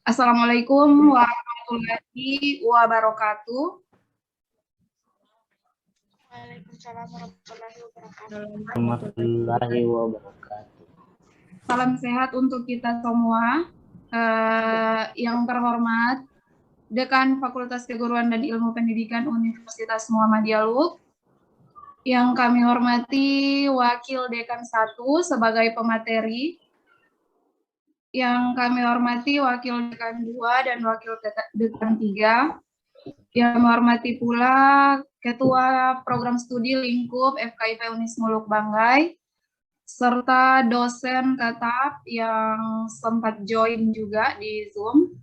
Assalamualaikum warahmatullahi wabarakatuh. Waalaikumsalam warahmatullahi wabarakatuh. Warahmatullahi wabarakatuh. Salam sehat untuk kita semua. Yang terhormat Dekan Fakultas Keguruan dan Ilmu Pendidikan Universitas Muhammadiyah Lub. Yang kami hormati Wakil Dekan 1 sebagai pemateri. Yang kami hormati Wakil Dekan 2 dan Wakil Dekan 3. Yang kami hormati pula Ketua Program Studi Lingkup FKIP Unis Muluk Banggai, serta dosen tetap yang sempat join juga di Zoom.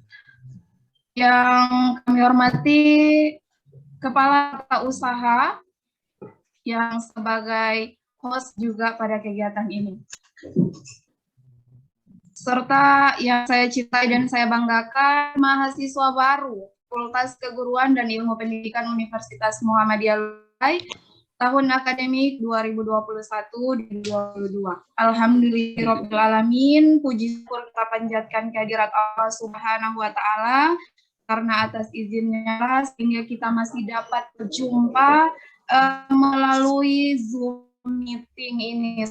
Yang kami hormati Kepala Usaha yang sebagai host juga pada kegiatan ini. Serta yang saya cintai dan saya banggakan, mahasiswa baru Fakultas Keguruan dan Ilmu Pendidikan Universitas Muhammadiyah Lub tahun akademik 2021-2022. Alhamdulillahirrahmanirrahim, puji syukur kita panjatkan kehadirat Allah Subhanahu wa Ta'ala karena atas izinnya sehingga kita masih dapat berjumpa melalui Zoom meeting ini.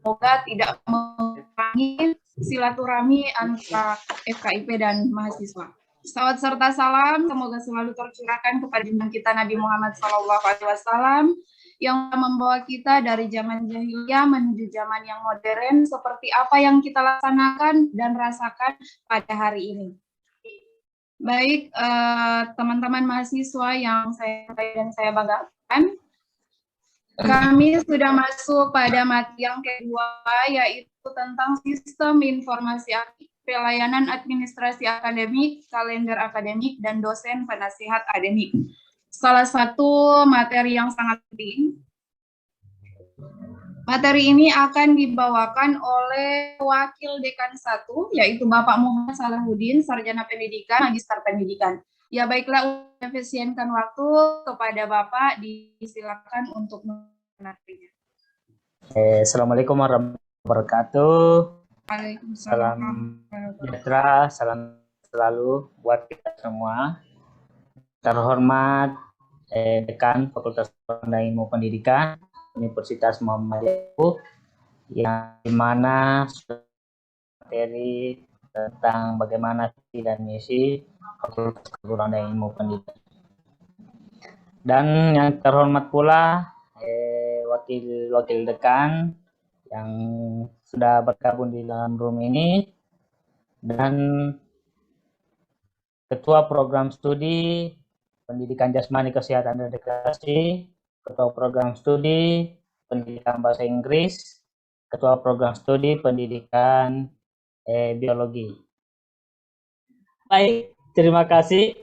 Semoga tidak mengurangi silaturahmi antara FKIP dan mahasiswa. Salawat serta salam semoga selalu tercurahkan kepada junjungan kita Nabi Muhammad SAW yang membawa kita dari zaman jahiliyah menuju zaman yang modern, seperti apa yang kita laksanakan dan rasakan pada hari ini. Baik, teman-teman mahasiswa yang saya dan saya banggakan, kami sudah masuk pada materi yang kedua, yaitu tentang sistem informasi pelayanan administrasi akademik, kalender akademik, dan dosen penasihat akademik. Salah satu materi yang sangat penting. Materi ini akan dibawakan oleh Wakil Dekan 1, yaitu Bapak Muhammad Salahuddin, Sarjana Pendidikan, Magister Pendidikan. Ya baiklah, efisienkan waktu kepada Bapak, disilakan untuk menarinya. Assalamualaikum warahmatullahi wabarakatuh. Waalaikumsalam. Salam sejahtera, salam selalu buat kita semua. Terhormat Dekan Fakultas Keguruan dan Ilmu Pendidikan Universitas Muhammadiyah Lub, yang dimana materi tentang bagaimana visi dan misi Fakultas Keguruan dan Ilmu Pendidikan. Dan yang terhormat pula wakil dekan yang sudah bergabung di dalam room ini, dan Ketua Program Studi Pendidikan Jasmani Kesehatan dan Rekreasi, Ketua Program Studi Pendidikan Bahasa Inggris, Ketua Program Studi Pendidikan Biologi. Baik, terima kasih.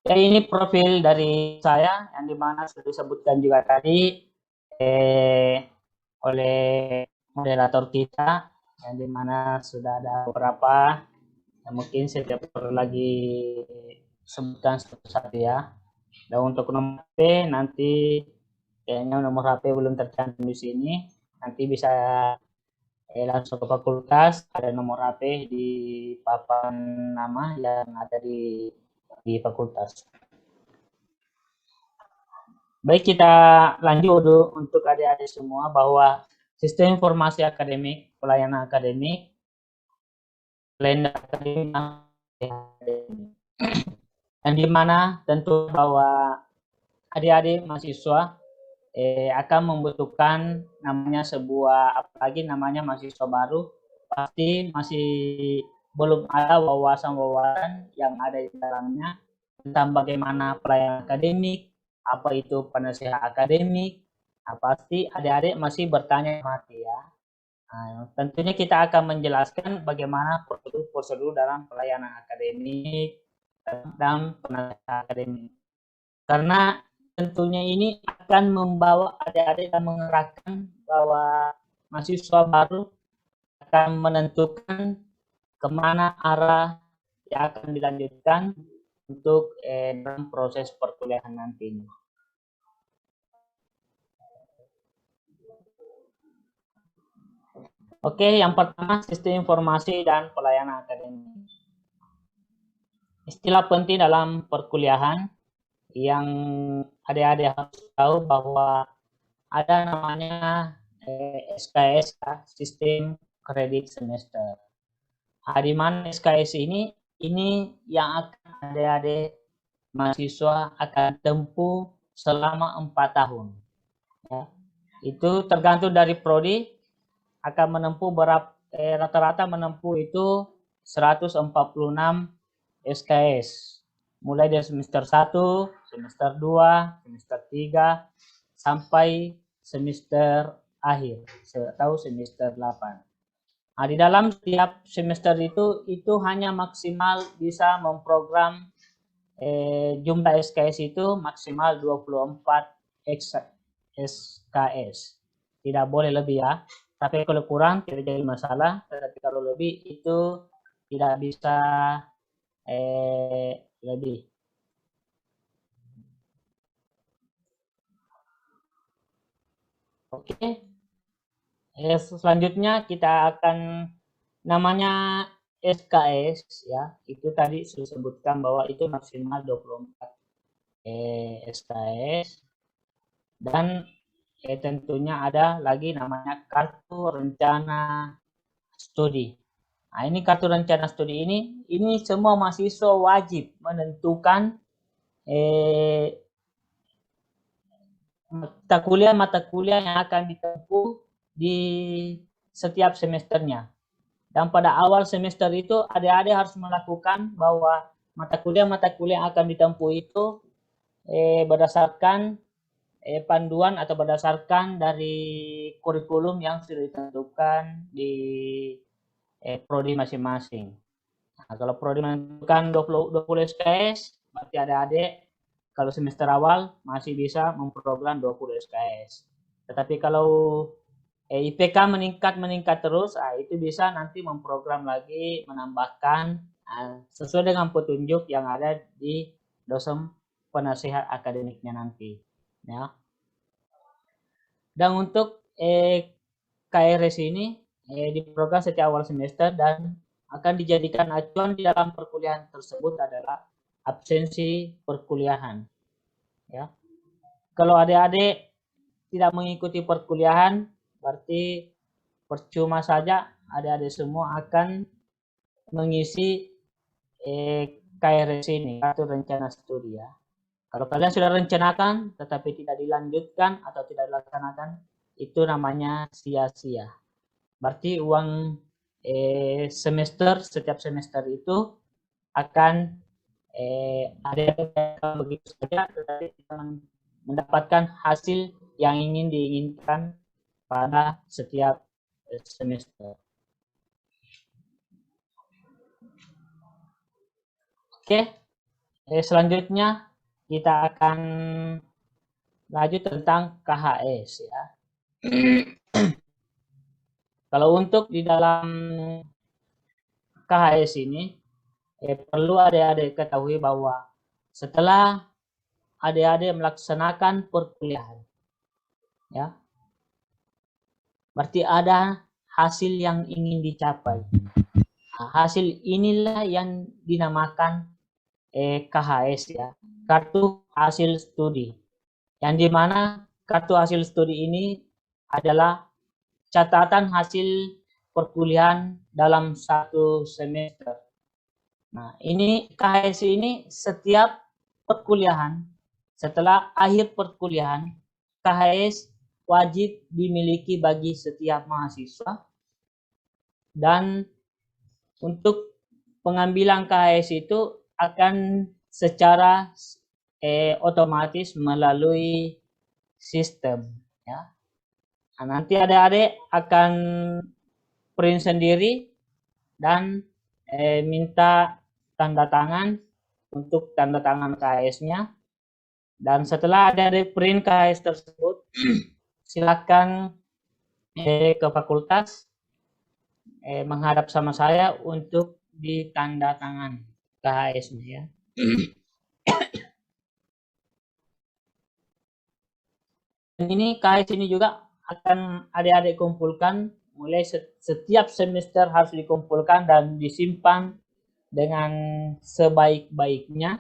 Jadi ini profil dari saya yang dimana sudah disebutkan juga tadi oleh moderator kita, yang dimana sudah ada beberapa yang mungkin saya tidak perlu lagi sebutkan satu-satu ya. Dan untuk nomor HP nanti kayaknya nomor HP belum tercantum di sini, nanti bisa langsung ke fakultas, ada nomor HP di papan nama yang ada di fakultas. Baik, kita lanjut untuk adik-adik semua bahwa sistem informasi akademik, pelayanan akademik, kalender akademik, yang dimana tentu bahwa adik-adik mahasiswa akan membutuhkan namanya sebuah, apalagi namanya mahasiswa baru, pasti masih belum ada wawasan-wawasan yang ada di dalamnya tentang bagaimana pelayanan akademik, apa itu penasihat akademik. Pasti adik-adik masih bertanya mati ya. Tentunya kita akan menjelaskan bagaimana prosedur dalam pelayanan akademik dan penasihat akademik. Karena tentunya ini akan membawa adik-adik dan mengerahkan bahwa mahasiswa baru akan menentukan kemana arah yang akan dilanjutkan untuk dalam proses perkuliahan nantinya. Oke, yang pertama sistem informasi dan pelayanan akademik. Istilah penting dalam perkuliahan yang adik-adik harus tahu bahwa ada namanya SKS, sistem kredit semester. Di mana SKS ini yang akan adik-adik mahasiswa akan tempuh selama 4 tahun. Ya. Itu tergantung dari prodi, akan menempuh rata-rata menempuh itu 146 SKS. Mulai dari semester 1, semester 2, semester 3, sampai semester akhir atau semester 8. Nah, di dalam setiap semester itu hanya maksimal bisa memprogram jumlah SKS itu maksimal 24 SKS. Tidak boleh lebih ya. Tapi kalau kurang tidak jadi masalah. Tetapi kalau lebih itu tidak bisa lebih. Oke. Selanjutnya kita akan namanya SKS ya. Itu tadi sudah sebutkan bahwa itu maksimal 24 SKS. Dan tentunya ada lagi namanya kartu rencana studi. Nah, ini kartu rencana studi ini semua mahasiswa wajib menentukan mata kuliah yang akan ditempuh di setiap semesternya. Dan pada awal semester itu adik-adik harus melakukan bahwa mata kuliah yang akan ditempuh itu berdasarkan panduan atau berdasarkan dari kurikulum yang sudah ditentukan di prodi masing-masing. Nah, kalau prodi menentukan 20 SKS, berarti adik-adik kalau semester awal masih bisa memprogram 20 SKS. Tetapi kalau IPK meningkat terus, itu bisa nanti memprogram lagi, menambahkan sesuai dengan petunjuk yang ada di dosen penasihat akademiknya nanti. Ya. Dan untuk KRS ini diprogram setiap awal semester dan akan dijadikan acuan di dalam perkuliahan tersebut adalah absensi perkuliahan. Ya. Kalau adik-adik tidak mengikuti perkuliahan, berarti percuma saja adik-adik semua akan mengisi KRS ini, kartu rencana studi ya. Kalau kalian sudah rencanakan tetapi tidak dilanjutkan atau tidak dilaksanakan, itu namanya sia-sia. Berarti uang setiap semester itu akan ada begitu saja, tetapi tidak mendapatkan hasil yang ingin diinginkan pada setiap semester. Oke, selanjutnya kita akan lanjut tentang KHS ya. Kalau untuk di dalam KHS ini perlu adik-adik ketahui bahwa setelah adik-adik melaksanakan perkuliahan ya, berarti ada hasil yang ingin dicapai. Nah, hasil inilah yang dinamakan KHS ya, kartu hasil studi, yang dimana kartu hasil studi ini adalah catatan hasil perkuliahan dalam satu semester. Nah, ini KHS ini setiap perkuliahan, setelah akhir perkuliahan, KHS wajib dimiliki bagi setiap mahasiswa. Dan untuk pengambilan KHS itu akan secara otomatis melalui sistem ya. Nah, nanti adik-adik akan print sendiri dan minta tanda tangan untuk tanda tangan KHS-nya. Dan setelah adik-adik print KHS tersebut, silakan ke fakultas menghadap sama saya untuk ditanda tangan KHS-nya ya. Dan ini KHS ini juga akan adik-adik kumpulkan mulai setiap semester, harus dikumpulkan dan disimpan dengan sebaik-baiknya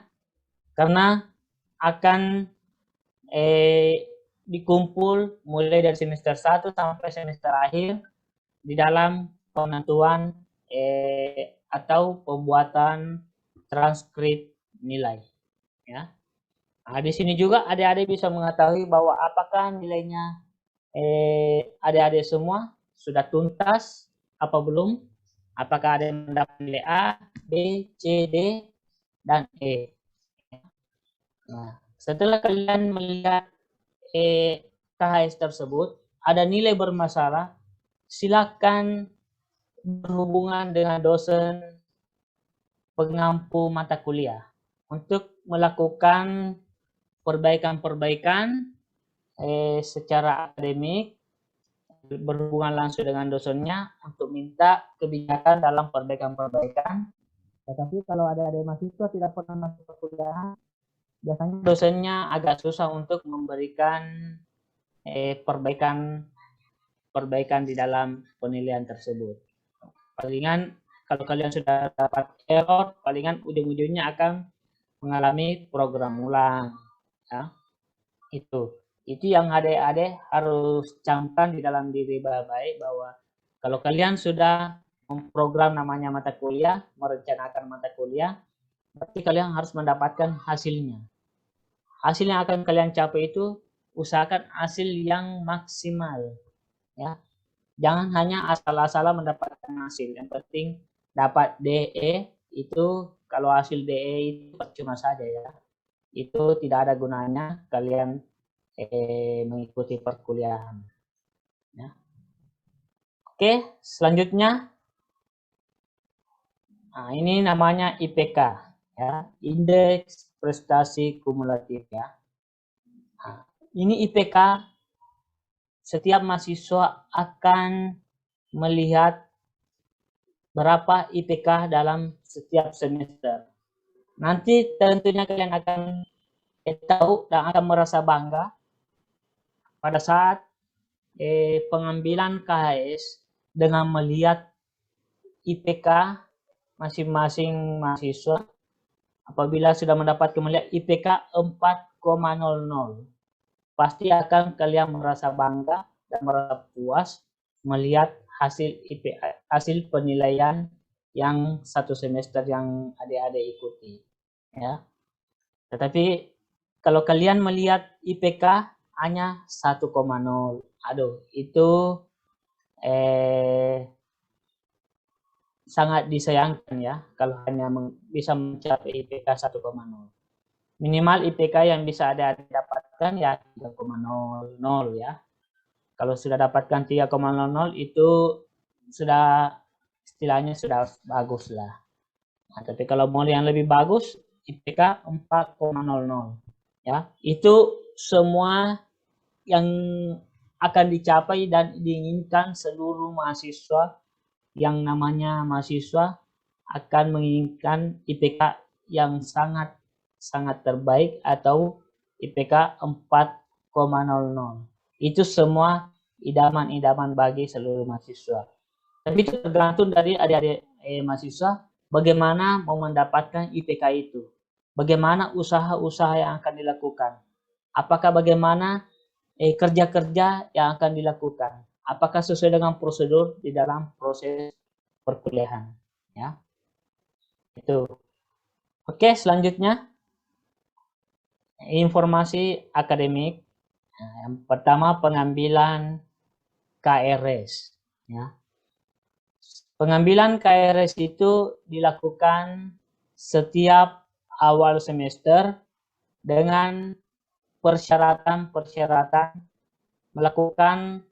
karena akan dikumpul mulai dari semester 1 sampai semester akhir di dalam penentuan atau pembuatan transkrip nilai ya. Nah, di sini juga adik-adik bisa mengetahui bahwa apakah nilainya adik-adik semua sudah tuntas apa belum, apakah ada yang mendapat nilai A, B, C, D, dan E. Nah, setelah kalian melihat KHS tersebut ada nilai bermasalah, silakan berhubungan dengan dosen pengampu mata kuliah untuk melakukan perbaikan-perbaikan secara akademik, berhubungan langsung dengan dosennya untuk minta kebijakan dalam perbaikan-perbaikan. Tetapi kalau ada mahasiswa tidak pernah masuk perkuliahan, biasanya dosennya agak susah untuk memberikan perbaikan di dalam penilaian tersebut. Palingan kalau kalian sudah dapat error, palingan ujung-ujungnya akan mengalami program ulang ya. Itu yang adik-adik harus camkan di dalam diri baik-baik, bahwa kalau kalian sudah memprogram namanya mata kuliah, merencanakan mata kuliah, berarti kalian harus mendapatkan hasilnya. Hasil yang akan kalian capai itu usahakan hasil yang maksimal ya. Jangan hanya asal-asalan mendapatkan hasil. Yang penting dapat DE, itu kalau hasil DE itu percuma saja ya. Itu tidak ada gunanya kalian mengikuti perkuliahan ya. Oke, selanjutnya nah, ini namanya IPK ya, indeks prestasi kumulatif ya. Nah, ini IPK, setiap mahasiswa akan melihat berapa IPK dalam setiap semester. Nanti tentunya kalian akan tahu dan akan merasa bangga pada saat pengambilan KHS dengan melihat IPK masing-masing mahasiswa. Apabila sudah mendapatkan melihat IPK 4,00, pasti akan kalian merasa bangga dan merasa puas melihat hasil penilaian yang satu semester yang adik-adik ikuti ya. Tetapi kalau kalian melihat IPK hanya 1,0, aduh itu sangat disayangkan ya kalau hanya bisa mencapai IPK 1,0. Minimal IPK yang bisa adik-adik dapatkan ya 3,00 ya. Kalau sudah dapatkan 3,00 itu sudah istilahnya sudah bagus lah. Nah, tapi kalau mau yang lebih bagus IPK 4,00 ya. Itu semua yang akan dicapai dan diinginkan seluruh mahasiswa. Yang namanya mahasiswa akan menginginkan IPK yang sangat terbaik atau IPK 4,00. Itu semua idaman-idaman bagi seluruh mahasiswa. Tapi itu tergantung dari adik-adik mahasiswa bagaimana mau mendapatkan IPK itu. Bagaimana usaha-usaha yang akan dilakukan. Apakah bagaimana kerja-kerja yang akan dilakukan. Apakah sesuai dengan prosedur di dalam proses perkuliahan. Ya. Itu. Oke, selanjutnya informasi akademik. Nah, yang pertama pengambilan KRS ya. Pengambilan KRS itu dilakukan setiap awal semester dengan persyaratan melakukan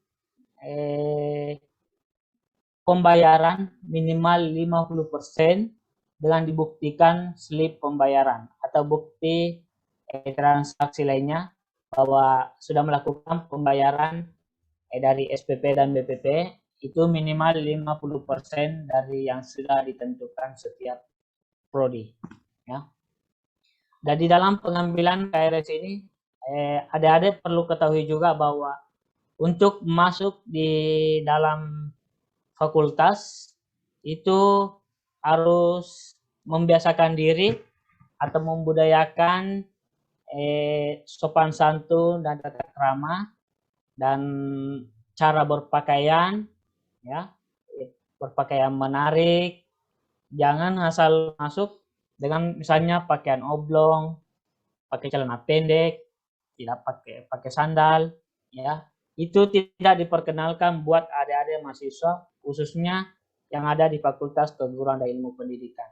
pembayaran minimal 50% dengan dibuktikan slip pembayaran atau bukti transaksi lainnya bahwa sudah melakukan pembayaran dari SPP dan BPP itu minimal 50% dari yang sudah ditentukan setiap prodi. Ya. Dan di dalam pengambilan KRS ini, adik-adik perlu ketahui juga bahwa untuk masuk di dalam fakultas itu harus membiasakan diri atau membudayakan sopan santun dan tata krama dan cara berpakaian, ya, berpakaian menarik. Jangan asal masuk dengan misalnya pakaian oblong, pakai celana pendek, tidak pakai sandal, ya. Itu tidak diperkenalkan buat adik-adik mahasiswa, khususnya yang ada di Fakultas Keguruan dan Ilmu Pendidikan.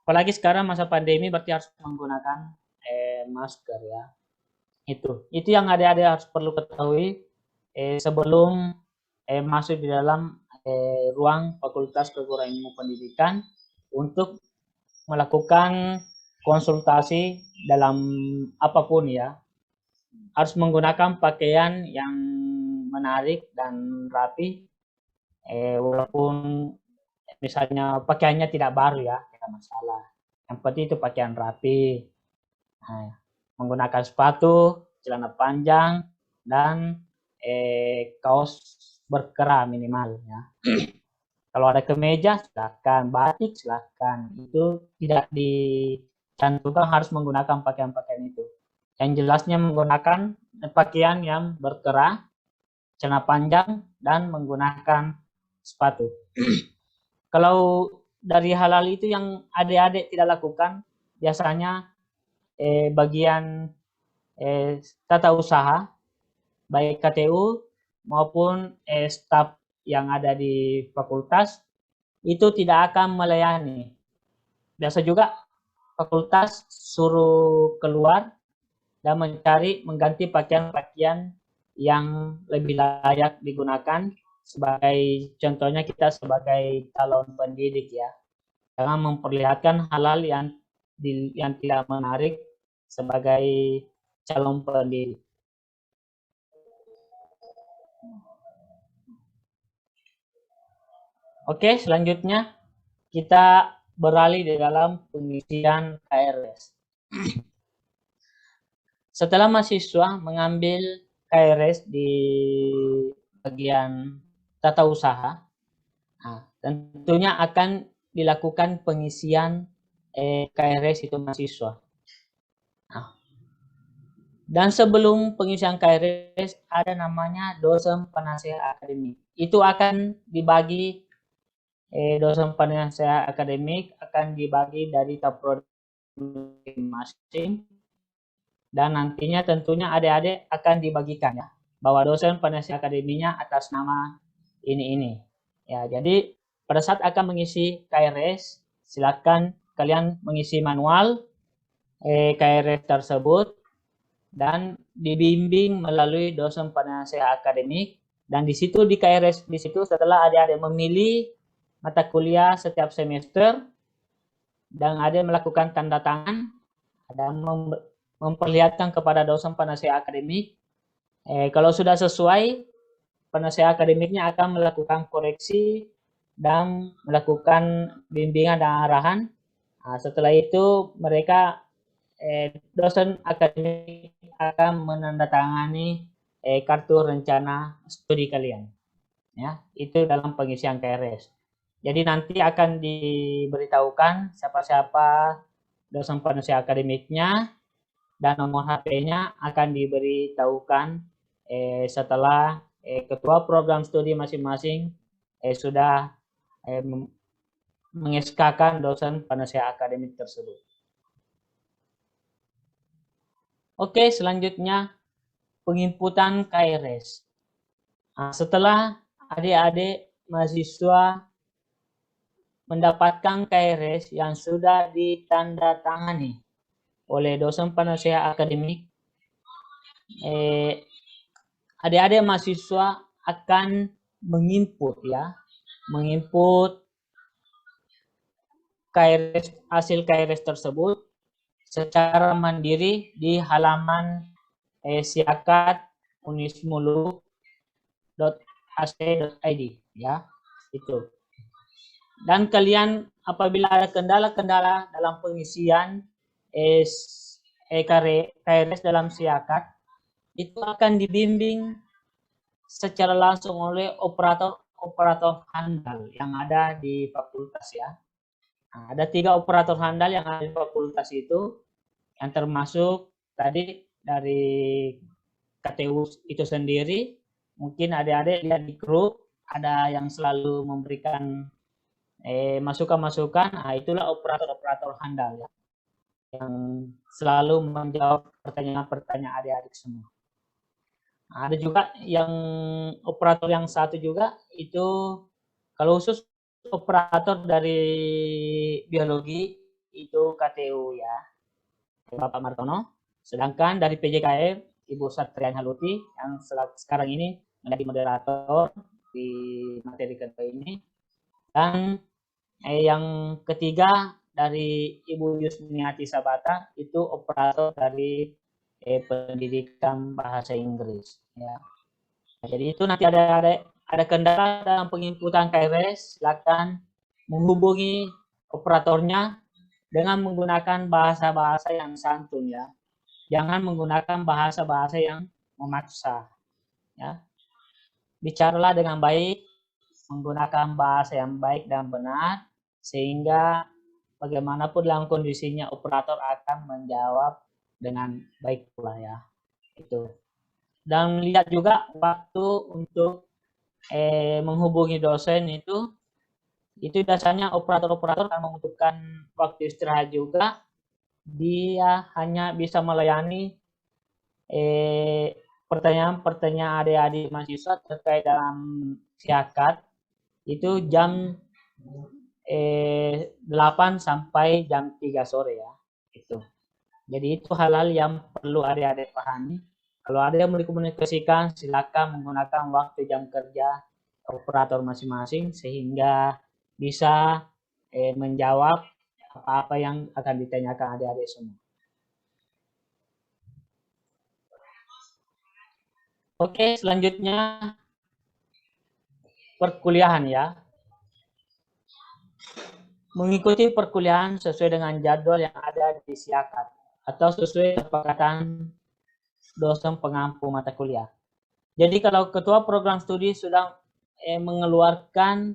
Apalagi sekarang masa pandemi berarti harus menggunakan masker, ya. Itu yang adik-adik harus perlu ketahui sebelum masuk di dalam ruang Fakultas Keguruan Ilmu Pendidikan untuk melakukan konsultasi dalam apapun, ya. Harus menggunakan pakaian yang menarik dan rapi, walaupun misalnya pakaiannya tidak baru, ya, tidak masalah. Yang penting itu pakaian rapi. Nah, menggunakan sepatu, celana panjang, dan kaos berkerah minimal, ya. Kalau ada kemeja silakan, batik silakan. Itu tidak dicantumkan harus menggunakan pakaian-pakaian itu. Yang jelasnya menggunakan pakaian yang berkerah, celana panjang, dan menggunakan sepatu. Kalau dari hal-hal itu yang adik-adik tidak lakukan, biasanya bagian tata usaha, baik KTU maupun staf yang ada di fakultas, itu tidak akan melayani. Biasa juga fakultas suruh keluar dan mengganti pakaian-pakaian yang lebih layak digunakan. Sebagai contohnya kita sebagai calon pendidik, ya, jangan memperlihatkan hal-hal yang tidak menarik sebagai calon pendidik. Oke, selanjutnya kita beralih di dalam pengisian KRS. Setelah mahasiswa mengambil KRS di bagian tata usaha, nah, tentunya akan dilakukan pengisian KRS itu mahasiswa. Nah, dan sebelum pengisian KRS ada namanya dosen penasihat akademik. Itu akan dibagi, dosen penasihat akademik akan dibagi dari prodi masing-masing. Dan nantinya tentunya adik-adik akan dibagikan, ya, bahwa dosen penasihat akademinya atas nama ini. Ya, jadi pada saat akan mengisi KRS, silakan kalian mengisi manual KRS tersebut dan dibimbing melalui dosen penasihat akademik. Dan di situ di KRS di situ setelah adik-adik memilih mata kuliah setiap semester dan adik melakukan tanda tangan dan memperlihatkan kepada dosen penasihat akademik. Kalau sudah sesuai, penasihat akademiknya akan melakukan koreksi dan melakukan bimbingan dan arahan. Nah, setelah itu mereka dosen akademik akan menandatangani kartu rencana studi kalian. Ya, itu dalam pengisian KRS. Jadi nanti akan diberitahukan siapa-siapa dosen penasihat akademiknya, dan nomor HP-nya akan diberitahukan setelah ketua program studi masing-masing sudah mengeskakan dosen penasihat akademik tersebut. Oke, selanjutnya penginputan KRS. Nah, setelah adik-adik mahasiswa mendapatkan KRS yang sudah ditandatangani oleh dosen penasihat akademik, adik-adik mahasiswa akan menginput, ya, menginput KRS, hasil KRS tersebut secara mandiri di halaman siakat unismulu ac.id ya, itu. Dan kalian apabila ada kendala-kendala dalam pengisian KRS dalam Siakat, itu akan dibimbing secara langsung oleh operator handal yang ada di fakultas ya. Nah, ada 3 operator handal yang ada di fakultas itu, yang termasuk tadi dari KTU itu sendiri. Mungkin adik-adik lihat di grup ada yang selalu memberikan masukan-masukan. Nah, itulah operator-operator handal ya, yang selalu menjawab pertanyaan-pertanyaan adik-adik semua. Nah, ada juga yang operator yang satu juga itu, kalau khusus operator dari biologi itu KTU ya, Bapak Martono. Sedangkan dari PJKM Ibu Satrian Haluti yang sekarang ini menjadi moderator di materi kedua ini. Dan yang ketiga dari Ibu Yusniati Sabata itu operator dari pendidikan bahasa Inggris ya. Nah, jadi itu nanti ada kendala dalam penginputan KRS, silakan menghubungi operatornya dengan menggunakan bahasa-bahasa yang santun ya. Jangan menggunakan bahasa-bahasa yang memaksa ya. Bicaralah dengan baik, menggunakan bahasa yang baik dan benar, sehingga bagaimanapun dalam kondisinya operator akan menjawab dengan baik pula ya. Itu. Dan lihat juga waktu untuk menghubungi dosen itu biasanya operator-operator akan membutuhkan waktu istirahat juga. Dia hanya bisa melayani pertanyaan-pertanyaan adik-adik mahasiswa terkait dalam Siakat itu jam 8 sampai jam 3 sore ya. Itu. Jadi itu hal-hal yang perlu adik-adik pahami. Kalau ada yang mau dikomunikasikan, silakan menggunakan waktu jam kerja operator masing-masing sehingga bisa menjawab apa-apa yang akan ditanyakan adik-adik semua. Oke, selanjutnya perkuliahan ya. Mengikuti perkuliahan sesuai dengan jadwal yang ada di Siakat atau sesuai kesepakatan dosen pengampu mata kuliah. Jadi kalau ketua program studi sudah mengeluarkan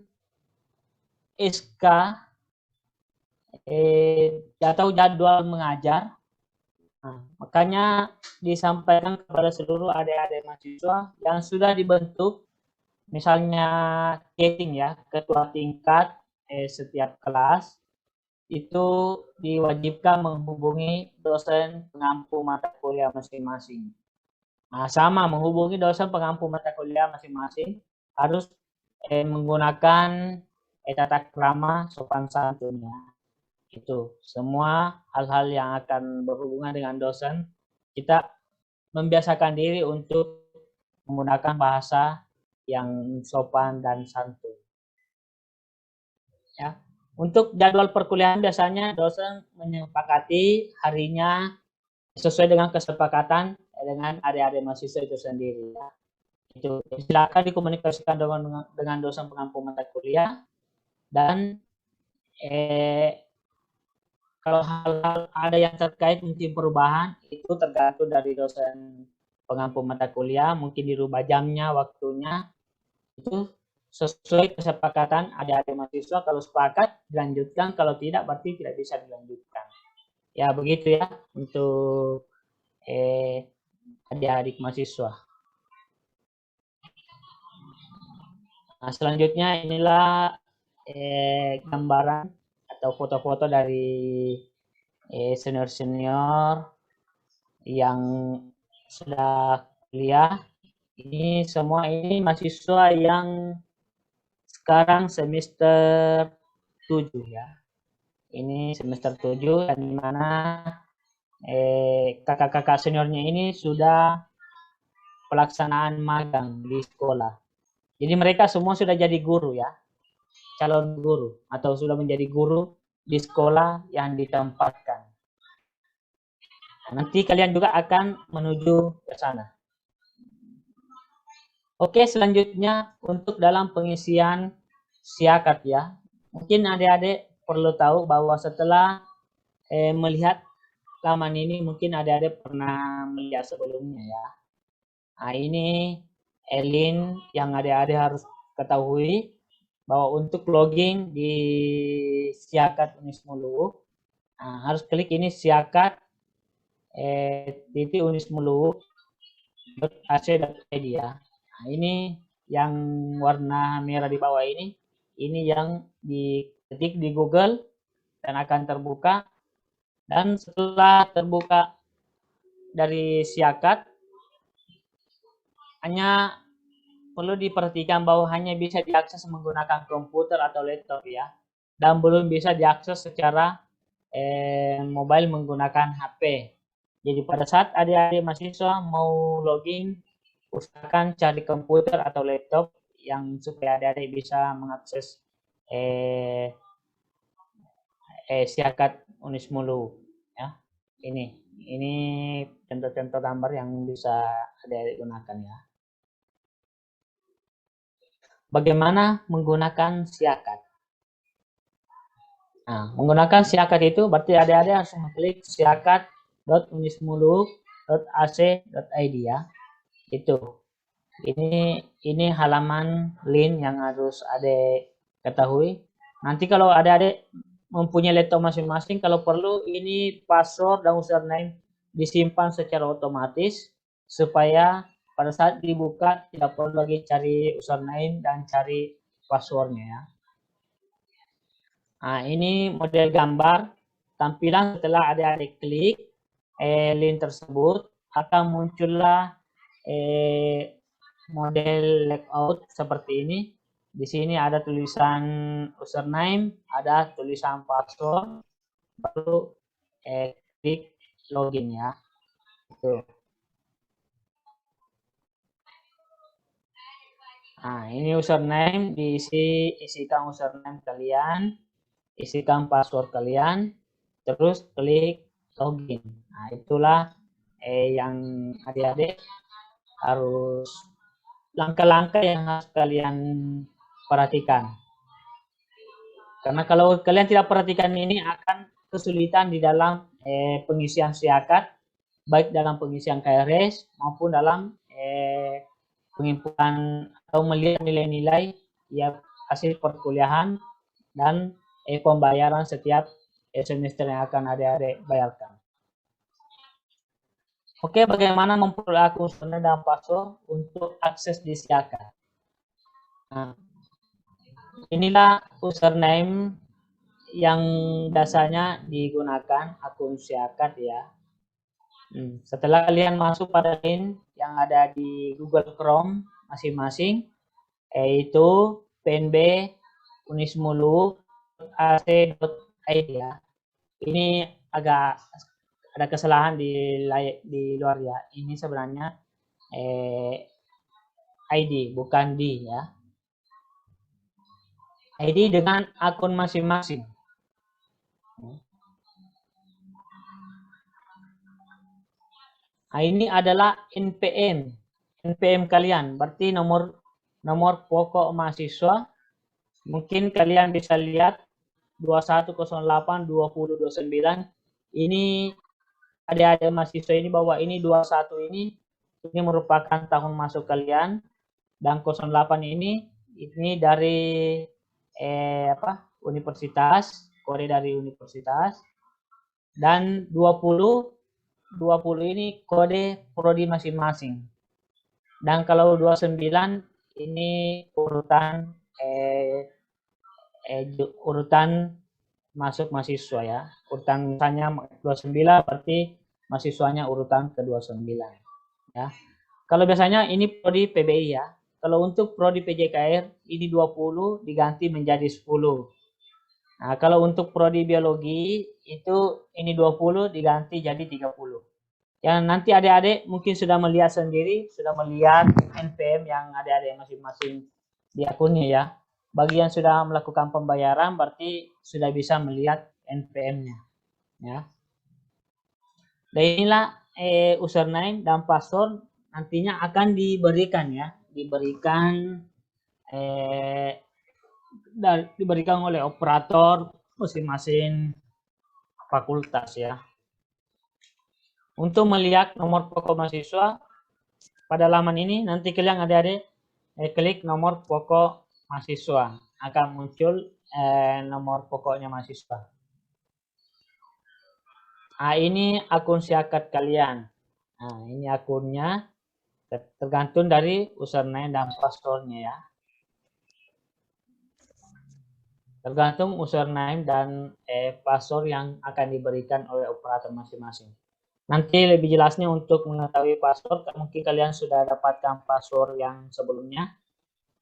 SK atau jadwal mengajar, nah, makanya disampaikan kepada seluruh adik-adik mahasiswa yang sudah dibentuk, misalnya keting ya, ketua tingkat setiap kelas, itu diwajibkan menghubungi dosen pengampu mata kuliah masing-masing. Nah, sama menghubungi dosen pengampu mata kuliah masing-masing harus menggunakan tata krama sopan santun ya. Itu semua hal-hal yang akan berhubungan dengan dosen, kita membiasakan diri untuk menggunakan bahasa yang sopan dan santun. Ya. Untuk jadwal perkuliahan biasanya dosen menyepakati harinya sesuai dengan kesepakatan dengan adik-adik mahasiswa itu sendiri. Ya. Itu silakan dikomunikasikan dengan dosen pengampu mata kuliah, dan kalau hal-hal ada yang terkait mungkin perubahan itu tergantung dari dosen pengampu mata kuliah, mungkin dirubah jamnya, waktunya, itu sesuai kesepakatan adik-adik mahasiswa. Kalau sepakat dilanjutkan, kalau tidak berarti tidak bisa dilanjutkan. Ya begitu ya untuk adik-adik mahasiswa. Nah, selanjutnya inilah gambaran atau foto-foto dari senior-senior yang sudah kuliah. Ini semua ini mahasiswa yang sekarang semester 7 ya. Ini semester 7 dan dimana kakak-kakak seniornya ini sudah pelaksanaan magang di sekolah. Jadi mereka semua sudah jadi guru ya, calon guru atau sudah menjadi guru di sekolah yang ditempatkan. Nanti kalian juga akan menuju ke sana. Oke, selanjutnya untuk dalam pengisian siakat ya. Mungkin adik-adik perlu tahu bahwa setelah melihat laman ini, mungkin adik-adik pernah melihat sebelumnya ya. Nah, ini link yang adik-adik harus ketahui bahwa untuk login di siakat Unismulu, nah, harus klik ini siakat unismulu.ac.id ya. Nah, ini yang warna merah di bawah ini yang diketik di Google dan akan terbuka. Dan setelah terbuka dari siakat, hanya perlu diperhatikan bahwa hanya bisa diakses menggunakan komputer atau laptop ya, dan belum bisa diakses secara mobile menggunakan HP. Jadi pada saat adik-adik mahasiswa mau login, usahakan cari komputer atau laptop yang supaya adik-adik bisa mengakses siakat Unismulu ya. Ini contoh-contoh gambar yang bisa adik-adik gunakan ya. Bagaimana menggunakan siakat? Nah, menggunakan siakat itu berarti adik-adik harus mengklik siakat.unismulu.ac.id ya. Itu. Ini halaman link yang harus adik ketahui. Nanti kalau adik-adik mempunyai laptop masing-masing, kalau perlu ini password dan username disimpan secara otomatis supaya pada saat dibuka tidak perlu lagi cari username dan cari passwordnya ya. Nah, ini model gambar tampilan setelah adik-adik klik link tersebut akan muncullah model layout seperti ini. Di sini ada tulisan username, ada tulisan password, baru klik login ya. Itu. Nah, ini username, isikan username kalian, isikan password kalian, terus klik login. Nah, itulah yang adik-adik harus langkah-langkah yang harus kalian perhatikan. Karena kalau kalian tidak perhatikan ini akan kesulitan di dalam pengisian siakat, baik dalam pengisian KRS maupun dalam pengimpunan atau melihat nilai-nilai ya hasil perkuliahan dan pembayaran setiap semester yang akan adik-adik bayarkan. Oke, bagaimana memperoleh akun username dan password untuk akses di siakat? Nah, inilah username yang biasanya digunakan akun siakat ya. Setelah kalian masuk pada link yang ada di Google Chrome masing-masing, yaitu pnb unismulu.ac.id ya. Ini agak ada kesalahan di luar ya. Ini sebenarnya ID bukan D ya. ID dengan akun masing-masing. Nah, ini adalah NPM kalian, berarti nomor pokok mahasiswa. Mungkin kalian bisa lihat 21082029. Ini adik-adik mahasiswa ini bahwa ini 21 ini merupakan tahun masuk kalian, dan 08 ini dari universitas, kode dari universitas, dan 20 ini kode prodi masing-masing. Dan kalau 29 ini urutan masuk mahasiswa ya. Urutan misalnya 29 berarti mahasiswanya urutan ke-29 ya. Kalau biasanya ini prodi PBI ya. Kalau untuk prodi PJKR ini 20 diganti menjadi 10. Nah, kalau untuk prodi biologi itu ini 20 diganti jadi 30. Ya, nanti adik-adik mungkin sudah melihat sendiri, sudah melihat NPM yang adik-adik masing-masing di akunnya ya. Bagi yang sudah melakukan pembayaran berarti sudah bisa melihat NPM-nya ya. Dan inilah username dan password nantinya akan diberikan ya diberikan diberikan oleh operator masing-masing fakultas ya. Untuk melihat nomor pokok mahasiswa pada halaman ini, nanti kalian adik-adik klik nomor pokok mahasiswa, akan muncul nomor pokoknya mahasiswa. Nah, ini akun Siakat kalian. Nah, ini akunnya, tergantung dari username dan passwordnya ya. Tergantung username dan password yang akan diberikan oleh operator masing-masing. Nanti lebih jelasnya untuk mengetahui password, mungkin kalian sudah dapatkan password yang sebelumnya.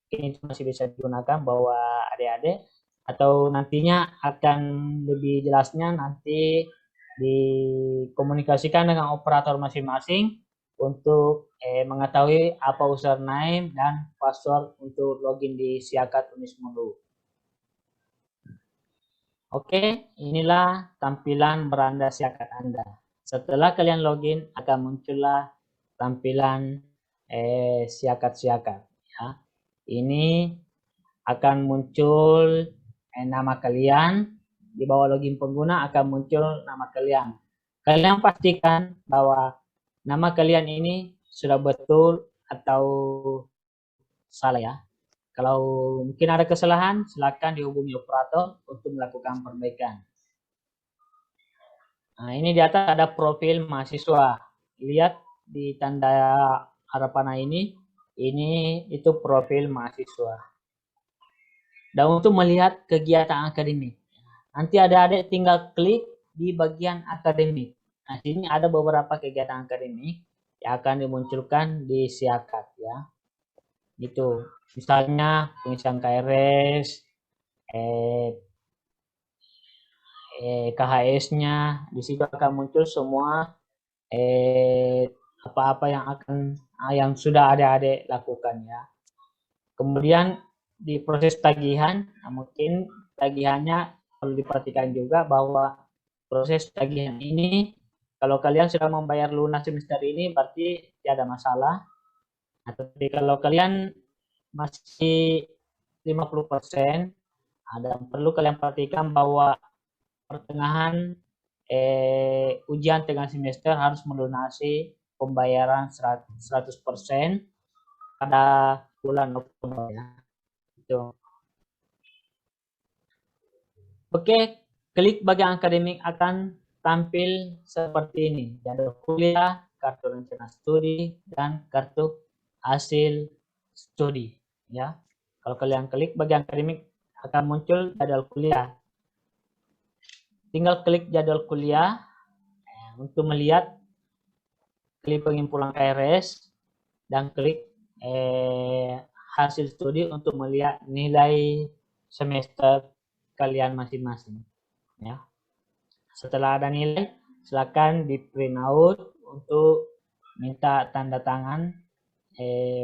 Ini masih bisa digunakan bahwa adik-adik, atau nantinya akan lebih jelasnya nanti dikomunikasikan dengan operator masing-masing untuk mengetahui apa username dan password untuk login di Siakat Unismulu. Oke, inilah tampilan beranda Siakat Anda. Setelah kalian login, akan muncullah tampilan Siakat-Siakat. Ya. Ini akan muncul nama kalian. Di bawah login pengguna akan muncul nama kalian. Kalian pastikan bahwa nama kalian ini sudah betul atau salah ya. Kalau mungkin ada kesalahan, silakan dihubungi operator untuk melakukan perbaikan. Nah, ini di atas ada profil mahasiswa. Lihat di tanda arah panah ini itu profil mahasiswa. Dan untuk melihat kegiatan akademik, nanti adik-adik tinggal klik di bagian akademik. Nah, sini ada beberapa kegiatan akademik yang akan dimunculkan di Siakat ya. Gitu. Misalnya pengisian KRS, KHS-nya, di situ akan muncul semua apa-apa yang sudah adik-adik lakukan ya. Kemudian di proses tagihan, mungkin tagihannya perlu diperhatikan juga bahwa proses tagihan ini kalau kalian sudah membayar lunas semester ini berarti tidak ada masalah. Tapi kalau kalian masih 50%, ada perlu kalian perhatikan bahwa pertengahan ujian tengah semester harus melunasi pembayaran 100% pada bulan Oktober ya. Itu. Oke, klik bagian akademik akan tampil seperti ini. Jadwal kuliah, kartu rencana studi, dan kartu hasil studi ya. Kalau kalian klik bagian akademik akan muncul jadwal kuliah. Tinggal klik jadwal kuliah untuk melihat, klik pengumpulan KRS dan klik hasil studi untuk melihat nilai semester kalian masing-masing ya. Setelah ada nilai, silakan di print out untuk minta tanda tangan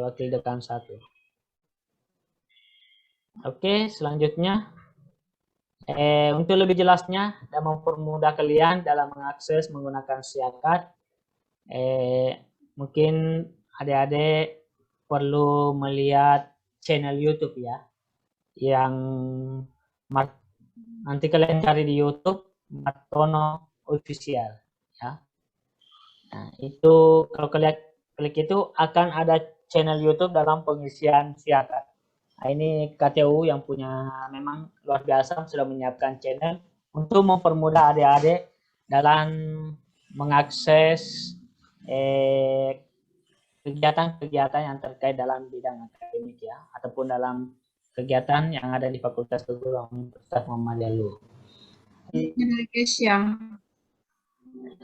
wakil dekan 1. Oke, selanjutnya untuk lebih jelasnya dan mempermudah kalian dalam mengakses menggunakan Siakat, mungkin adik-adik perlu melihat channel YouTube ya, yang nanti kalian cari di YouTube Martono Official ya. Nah, itu kalau kalian klik itu akan ada channel YouTube dalam pengisian Siakat. Nah, ini KTU yang punya memang luar biasa sudah menyiapkan channel untuk mempermudah adik-adik dalam mengakses kegiatan-kegiatan yang terkait dalam bidang akademik ya, ataupun dalam kegiatan yang ada di Fakultas Keguruan Universitas Muhammadiyah Luwu.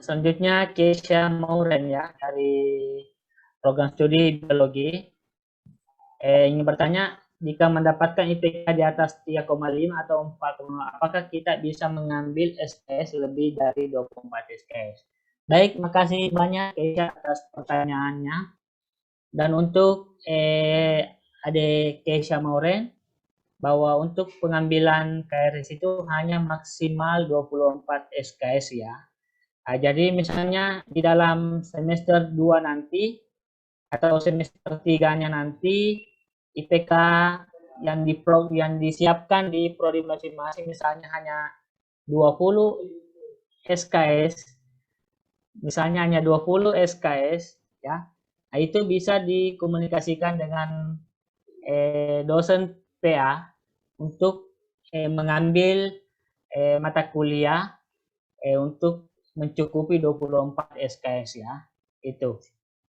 Selanjutnya Keisha Mauren ya, dari program studi biologi. Ingin bertanya, jika mendapatkan IPK di atas 3,5 atau 4,0, apakah kita bisa mengambil SKS lebih dari 24 SKS? Baik, makasih banyak Keisha atas pertanyaannya. Dan untuk adik Keisha Mauren, bahwa untuk pengambilan KRS itu hanya maksimal 24 SKS ya. Nah, jadi misalnya di dalam semester 2 nanti atau semester 3-nya nanti IPK yang disiapkan di prodi masing-masing misalnya hanya 20 SKS, misalnya hanya 20 SKS ya. Nah, itu bisa dikomunikasikan dengan dosen PA untuk mengambil mata kuliah untuk mencukupi 24 SKS ya. Itu.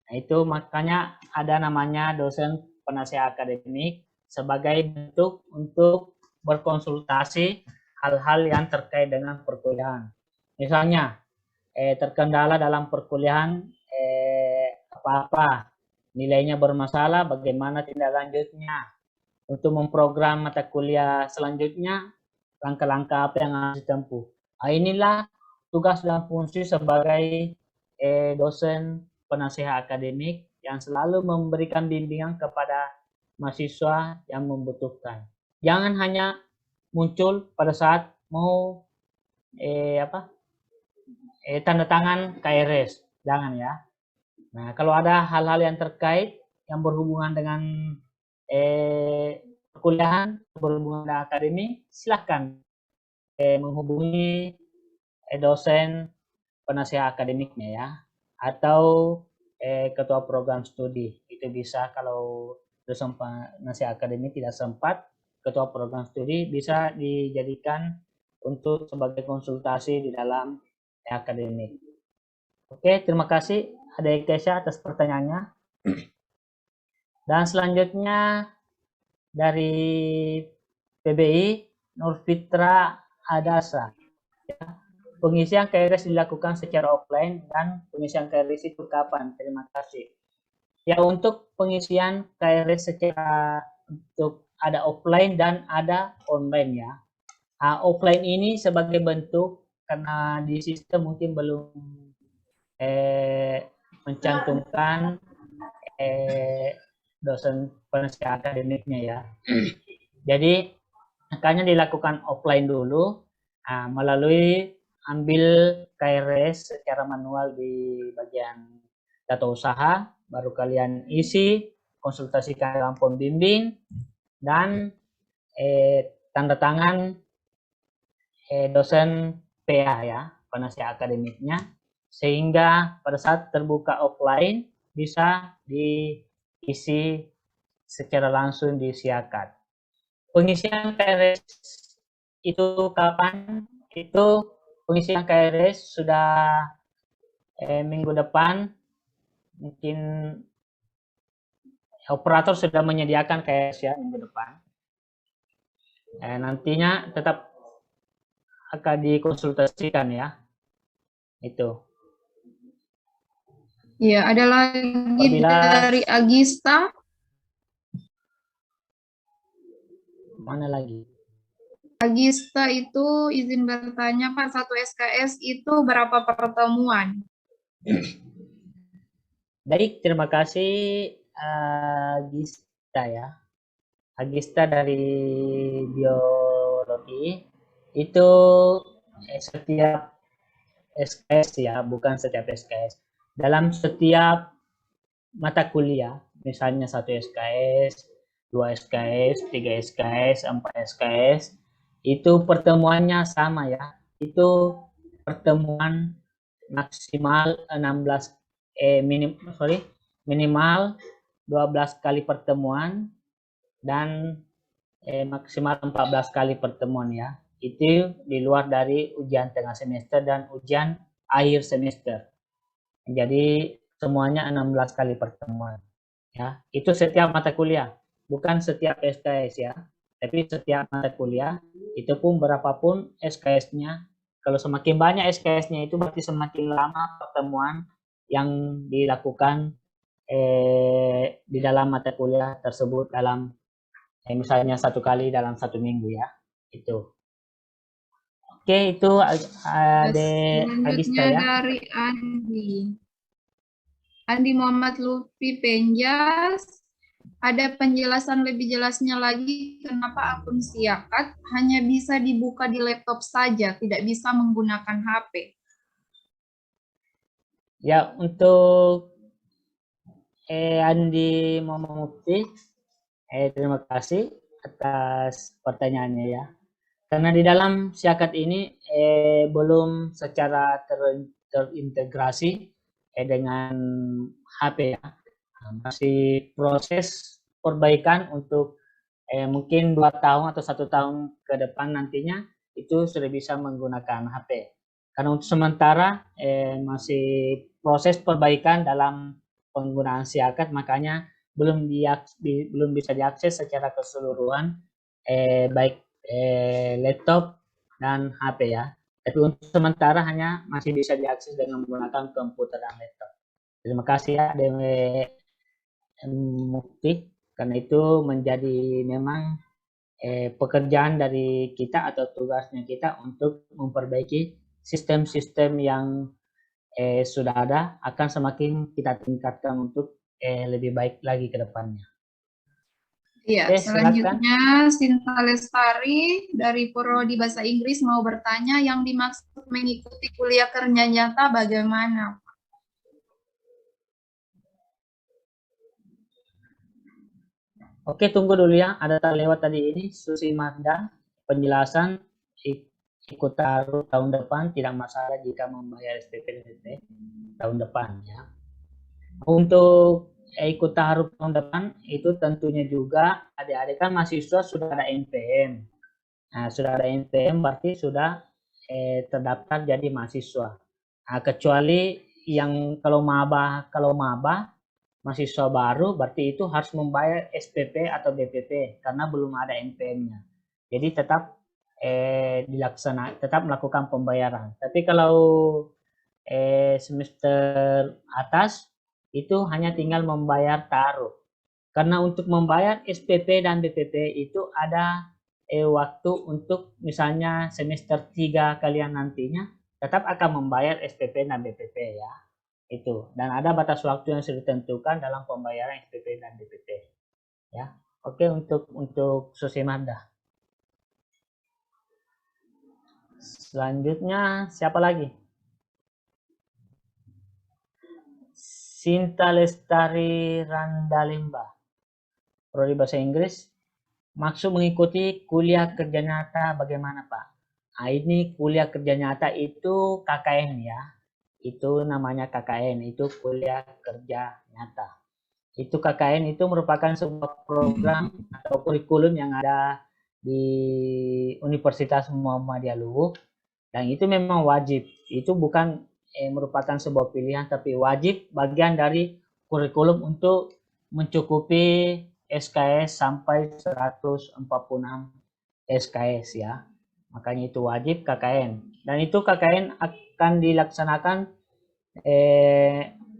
Nah, itu makanya ada namanya dosen penasihat akademik sebagai bentuk untuk berkonsultasi hal-hal yang terkait dengan perkuliahan. Misalnya terkendala dalam perkuliahan apa-apa, nilainya bermasalah, bagaimana tindak lanjutnya untuk memprogram mata kuliah selanjutnya, langkah-langkah apa yang harus ditempuh. Nah, inilah tugas dan fungsi sebagai dosen penasihat akademik yang selalu memberikan bimbingan kepada mahasiswa yang membutuhkan. Jangan hanya muncul pada saat mau tanda tangan KRS, jangan ya. Nah, kalau ada hal-hal yang terkait yang berhubungan dengan perkuliahan, berhubungan dengan akademik, silahkan menghubungi dosen penasihat akademiknya ya, atau ketua program studi. Itu bisa kalau dosen penasihat akademik tidak sempat, ketua program studi bisa dijadikan untuk sebagai konsultasi di dalam akademik. Oke, terima kasih Adik Kesha atas pertanyaannya. Dan selanjutnya dari PBI Nurfitra Adasa. Pengisian KRS dilakukan secara offline dan pengisian KRS itu kapan? Terima kasih. Ya, untuk pengisian KRS secara untuk ada offline dan ada online ya. Offline ini sebagai bentuk karena di sistem mungkin belum mencantumkan dosen penasihat akademiknya ya. Jadi makanya dilakukan offline dulu melalui ambil KRS secara manual di bagian data usaha, baru kalian isi, konsultasikan dengan pembimbing dan tanda tangan dosen PA ya, penasihat akademiknya, sehingga pada saat terbuka offline bisa diisi secara langsung di Siakat. Pengisian KRS itu kapan? Itu pengisian KRS sudah minggu depan, mungkin operator sudah menyediakan KRS ya minggu depan. Nantinya tetap akan dikonsultasikan ya. Itu. Ya, ada lagi dari Agista. Mana lagi? Agista itu izin bertanya Pak, 1 SKS itu berapa pertemuan? Baik, terima kasih Agista ya. Agista dari biologi itu setiap SKS ya, bukan setiap SKS. Dalam setiap mata kuliah, misalnya 1 SKS, 2 SKS, 3 SKS, 4 SKS, itu pertemuannya sama ya. Itu pertemuan maksimal 16 minimal 12 kali pertemuan dan maksimal 14 kali pertemuan ya. Itu di luar dari ujian tengah semester dan ujian akhir semester. Jadi semuanya 16 kali pertemuan. Ya, itu setiap mata kuliah, bukan setiap SKS ya. Tapi setiap mata kuliah, itu pun berapapun SKS-nya. Kalau semakin banyak SKS-nya itu berarti semakin lama pertemuan yang dilakukan di dalam mata kuliah tersebut dalam misalnya 1 kali dalam 1 minggu ya. Itu. Oke, itu ada Agista ya. Dari Andi Muhammad Lutfi Penjas. Ada penjelasan lebih jelasnya lagi kenapa akun Siakat hanya bisa dibuka di laptop saja, tidak bisa menggunakan HP. Ya, untuk Andi Mukti, terima kasih atas pertanyaannya ya. Karena di dalam Siakat ini belum secara terintegrasi dengan HP ya. Masih proses perbaikan untuk mungkin 2 tahun atau 1 tahun ke depan nantinya itu sudah bisa menggunakan HP. Karena untuk sementara masih proses perbaikan dalam penggunaan Siakat, makanya belum bisa diakses secara keseluruhan baik laptop dan HP ya. Tapi untuk sementara hanya masih bisa diakses dengan menggunakan komputer dan laptop. Terima kasih ya Dewi Mukti, karena itu menjadi memang pekerjaan dari kita atau tugasnya kita untuk memperbaiki sistem-sistem yang sudah ada, akan semakin kita tingkatkan untuk lebih baik lagi ke depannya. Iya, Oke, selanjutnya Sinta Lestari dari Prodi Bahasa Inggris mau bertanya, yang dimaksud mengikuti kuliah kerja nyata bagaimana? Oke, tunggu dulu ya. Ada terlewat tadi ini, Susi Magda, penjelasan ikut taruh tahun depan tidak masalah jika membayar SPP tahun depan ya. Untuk ikut taruh tahun depan itu tentunya juga adik-adik kan mahasiswa sudah ada NPM. Nah, sudah ada NPM berarti sudah terdaftar jadi mahasiswa. Nah, kecuali yang kalau maba mahasiswa baru berarti itu harus membayar SPP atau BPP karena belum ada NPM-nya. Jadi tetap tetap melakukan pembayaran. Tapi kalau semester atas itu hanya tinggal membayar taruh. Karena untuk membayar SPP dan BPP itu ada waktu untuk misalnya semester 3 kalian nantinya tetap akan membayar SPP dan BPP ya. Itu, dan ada batas waktu yang sudah ditentukan dalam pembayaran SPP dan BPP ya. Oke, untuk Susimanda. Selanjutnya siapa lagi? Sinta Lestari Randalimba, Prodi Bahasa Inggris. Maksud mengikuti kuliah kerja nyata bagaimana Pak? Nah, ini kuliah kerja nyata itu KKN ya. Itu namanya KKN, itu kuliah kerja nyata. Itu KKN itu merupakan sebuah program atau kurikulum yang ada di Universitas Muhammadiyah Luwu, dan itu memang wajib. Itu bukan merupakan sebuah pilihan, tapi wajib bagian dari kurikulum untuk mencukupi SKS sampai 146 SKS ya. Makanya itu wajib KKN. Dan itu KKN akan dilaksanakan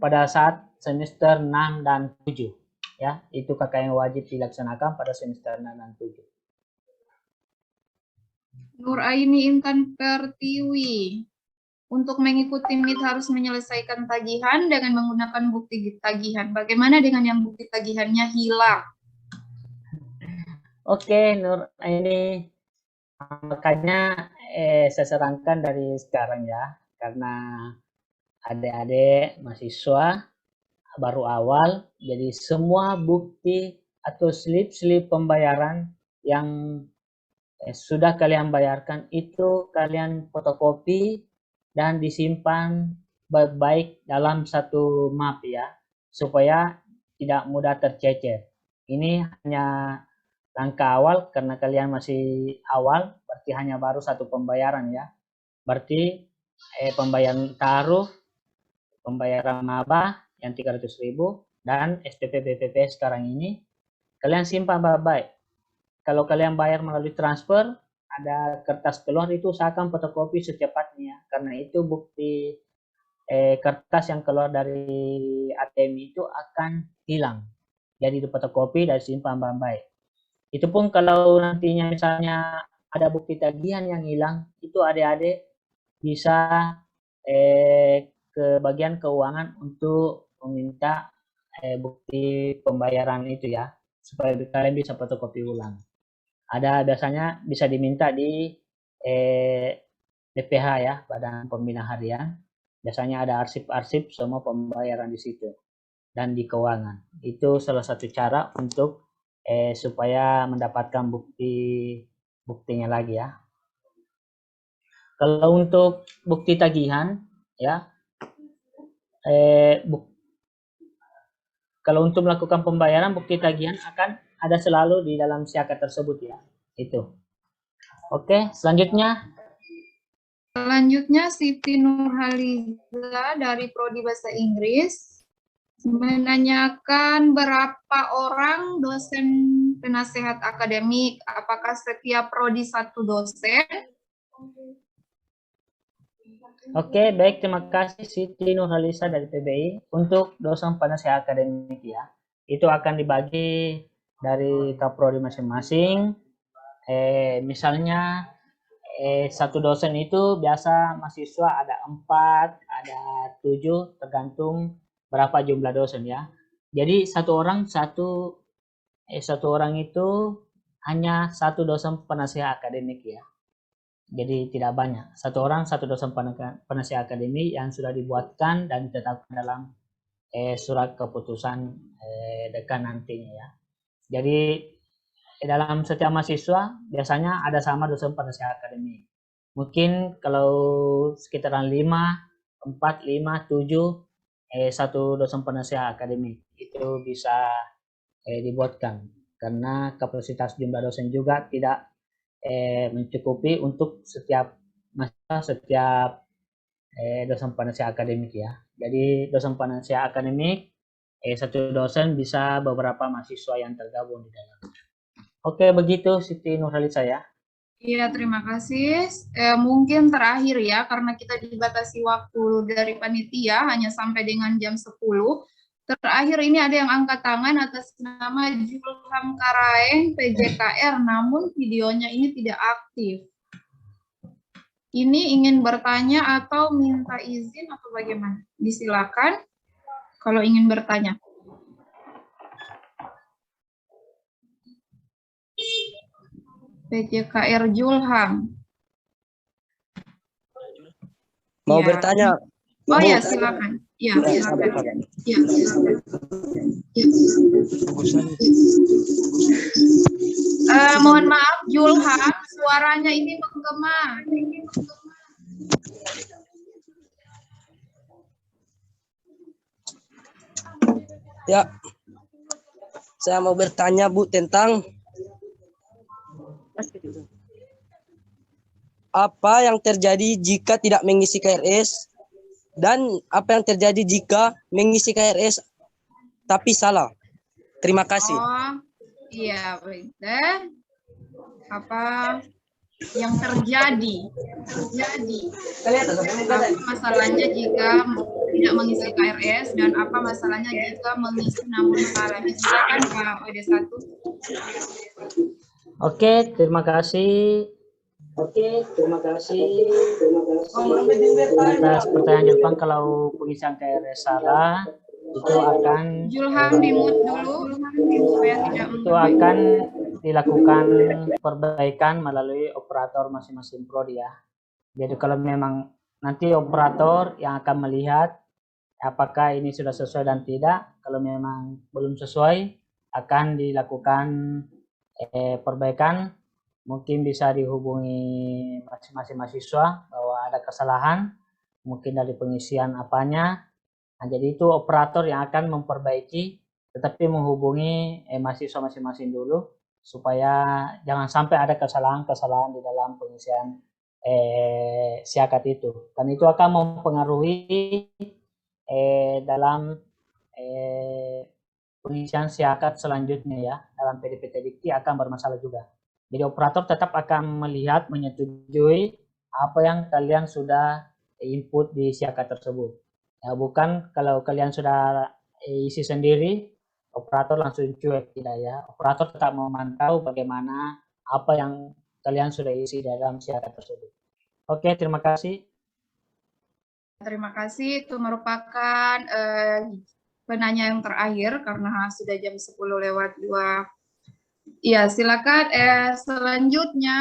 pada saat semester 6 dan 7 ya. Itu KKN wajib dilaksanakan pada semester 6 dan 7. Nur Aini Intan Pertiwi, untuk mengikuti MIT harus menyelesaikan tagihan dengan menggunakan bukti tagihan. Bagaimana dengan yang bukti tagihannya hilang? Oke, Nur Aini, makanya saya sarankan dari sekarang ya, karena adik-adik mahasiswa baru awal, jadi semua bukti atau slip-slip pembayaran yang sudah kalian bayarkan itu kalian fotokopi dan disimpan baik-baik dalam satu map ya, supaya tidak mudah tercecer. Ini hanya langkah awal karena kalian masih awal, berarti hanya baru satu pembayaran ya. Berarti pembayaran taruh, pembayaran maba yang 300.000 dan SPP BPP sekarang ini kalian simpan baik-baik. Kalau kalian bayar melalui transfer, ada kertas keluar itu usahakan fotokopi secepatnya, karena itu bukti kertas yang keluar dari ATM itu akan hilang. Jadi fotokopi dan simpan baik-baik. Itu pun kalau nantinya misalnya ada bukti tagihan yang hilang, itu adik-adik bisa ke bagian keuangan untuk meminta bukti pembayaran itu ya, supaya kalian bisa fotokopi ulang. Ada biasanya bisa diminta di BPH ya, Badan Pembina Harian. Biasanya ada arsip-arsip semua pembayaran di situ. dan di keuangan. Itu salah satu cara untuk supaya mendapatkan buktinya lagi ya. Kalau untuk bukti tagihan ya, kalau untuk melakukan pembayaran bukti tagihan akan ada selalu di dalam siakat tersebut ya. Itu. Oke, selanjutnya. Selanjutnya Siti Nurhaliza dari Prodi Bahasa Inggris menanyakan berapa orang dosen penasehat akademik, apakah setiap prodi satu dosen? Oke, baik, terima kasih Siti Nurhaliza dari PBI. Untuk dosen penasehat akademik ya, itu akan dibagi dari kaprodi masing-masing. Misalnya satu dosen itu biasa mahasiswa ada 4, ada 7, tergantung berapa jumlah dosen ya. Jadi satu orang itu hanya satu dosen penasehat akademik ya. Jadi tidak banyak. Satu orang satu dosen penasehat akademik yang sudah dibuatkan dan ditetapkan dalam surat keputusan dekan nantinya ya. Jadi dalam setiap mahasiswa biasanya ada sama dosen penasehat akademik. Mungkin kalau sekitaran 5, 4, 5, 7 satu dosen penasehat akademik itu bisa dibuatkan karena kapasitas jumlah dosen juga tidak mencukupi untuk setiap dosen penasehat akademik ya. Jadi dosen penasehat akademik satu dosen bisa beberapa mahasiswa yang tergabung di dalam. Oke, begitu Siti Nurhaliza ya. Iya, terima kasih. Mungkin terakhir ya, karena kita dibatasi waktu dari panitia hanya sampai dengan jam 10. Terakhir ini ada yang angkat tangan atas nama Julham Karaeng PJKR, namun videonya ini tidak aktif. Ini ingin bertanya atau minta izin atau bagaimana? Disilakan kalau ingin bertanya. PJKR Julham. Mau Ya. bertanya? Oh ya, silakan. Ya, silakan. Ya, silakan. Mohon maaf, Julham, suaranya ini menggema. Ya, saya mau bertanya Bu tentang apa yang terjadi jika tidak mengisi KRS dan apa yang terjadi jika mengisi KRS tapi salah. Terima kasih. Oh, iya, baik. Apa yang terjadi? Apa masalahnya jika tidak mengisi KRS dan apa masalahnya jika mengisi namun salah? Silakan Pak WD1. Oke, terima kasih. Atas pertanyaan Jepang, kalau pengisian KRS salah, itu akan Julham di-mute dulu supaya tidak itu akan dilakukan perbaikan melalui operator masing-masing prodi ya. Jadi kalau memang nanti operator yang akan melihat apakah ini sudah sesuai dan tidak, kalau memang belum sesuai akan dilakukan perbaikan. Mungkin bisa dihubungi masing-masing mahasiswa bahwa ada kesalahan mungkin dari pengisian apanya. Nah, jadi itu operator yang akan memperbaiki, tetapi menghubungi mahasiswa masing-masing dulu supaya jangan sampai ada kesalahan-kesalahan di dalam pengisian siakat itu. Dan itu akan mempengaruhi dalam pengisian siakat selanjutnya ya, dalam PDPT Dikti akan bermasalah juga. Jadi operator tetap akan melihat, menyetujui apa yang kalian sudah input di siakat tersebut. Ya, bukan kalau kalian sudah isi sendiri, operator langsung cuek, tidak ya. Operator tetap memantau bagaimana apa yang kalian sudah isi dalam siakat tersebut. Oke, terima kasih. Terima kasih. Itu merupakan penanya yang terakhir karena sudah jam 10 lewat 2. Ya, silakan. Selanjutnya